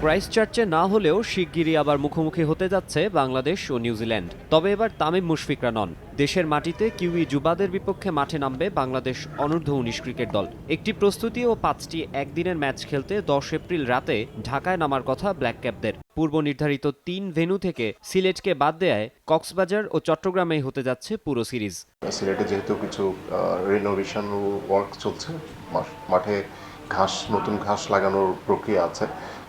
ক্রাইস্টচার্চে না হলেও শিগগিরই আবার মুখোমুখি হতে যাচ্ছে বাংলাদেশ ও নিউজিল্যান্ড। তবে এবার তামিম মুশফিকরা নন। দেশের মাটিতে কিউই যুবাদের বিপক্ষে মাঠে নামবে বাংলাদেশ অনূর্ধ্ব-19 ক্রিকেট দল। একটি প্রস্তুতি ও 5টি একদিনের ম্যাচ খেলতে 10 এপ্রিল রাতে ঢাকায় নামার কথা ব্ল্যাক ক্যাপদের। পূর্ব নির্ধারিত 3 ভেন্যু থেকে সিলেটকে বাদ দেয়ায় কক্সবাজার ও চট্টগ্রামেই হতে যাচ্ছে পুরো সিরিজ। সিলেটে যেহেতু কিছু রিনোভেশন ওয়ার্ক চলছে, মাঠে নতুন ঘাস লাগানোর প্রক্রিয়া আছে,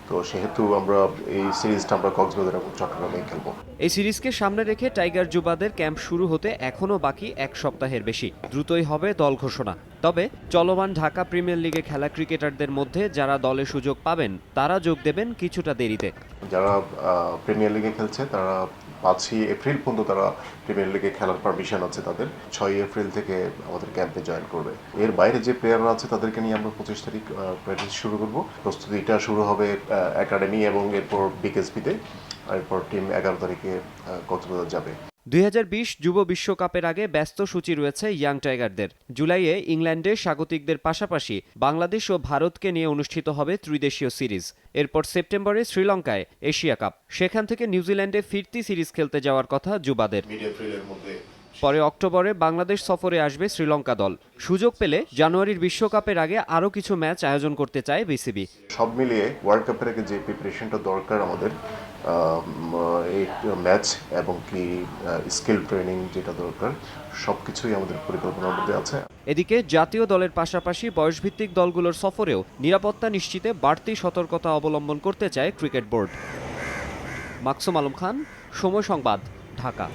তো সেহেতু আমরা এই সিরিজটা আমরা কক্সবাজার এবং চট্টগ্রামে খেলবো। এই সিরিজকে সামনে রেখে টাইগার যুবাদের ক্যাম্প শুরু হতে এখনও বাকি 1 সপ্তাহের বেশি। দ্রুতই হবে দল ঘোষণা। তবে চলমান ঢাকা প্রিমিয়ার লিগে খেলা ক্রিকেটারদের মধ্যে যারা দলে সুযোগ পাবেন তারা যোগ দেবেন কিছুটা দেরিতে। যারা প্রিমিয়ার লিগে খেলছে তারা 5ই এপ্রিল পর্যন্ত তারা প্রিমিয়ার লিগে খেলার পারমিশন আছে তাদের। 6ই এপ্রিল থেকে আমাদের ক্যাম্পে জয়েন করবে। এর বাইরে যে প্লেয়াররা আছে তাদেরকে নিয়ে আমরা 25 তারিখ প্র্যাকটিস শুরু করব। প্রস্তুতিটা শুরু হবে একাডেমি এবং এরপর বিকেএসপিতে, এরপর টিম 11 তারিখে কক্সবাজার যাবে। 2020 যুব বিশ্বকাপের আগে ব্যস্ত সূচি রয়েছে ইয়াং টাইগারদের। জুলাইয়ে ইংল্যান্ডে স্বাগতিকদের পাশাপাশি বাংলাদেশ ও ভারতকে নিয়ে অনুষ্ঠিত হবে ত্রিদেশীয় সিরিজ। এরপর সেপ্টেম্বরে শ্রীলঙ্কায় এশিয়া কাপ। সেখান থেকে নিউজিল্যান্ডে ফিরতি সিরিজ খেলতে যাওয়ার কথা যুবাদের। পরে অক্টোবরে বাংলাদেশ সফরে আসবে শ্রীলঙ্কা দল। সুযোগ পেলে জানুয়ারির বিশ্বকাপের আগে আরও কিছু ম্যাচ আয়োজন করতে চায় বিসিবি। সব মিলিয়ে ওয়ার্ল্ড কাপের আগে যে প্রিপারেশনটা দরকার আমাদের, এই ম্যাচ এবং কি স্কিল ট্রেনিং যেটা দরকার, সবকিছুই আমাদের পরিকল্পনার মধ্যে আছে। এদিকে জাতীয় দলের পাশাপাশি বয়সভিত্তিক দলগুলোর সফরেও নিরাপত্তা নিশ্চিতে বাড়তি সতর্কতা অবলম্বন করতে চায় ক্রিকেট বোর্ড। মাকসুম আলম খান, সময় সংবাদ, ঢাকা।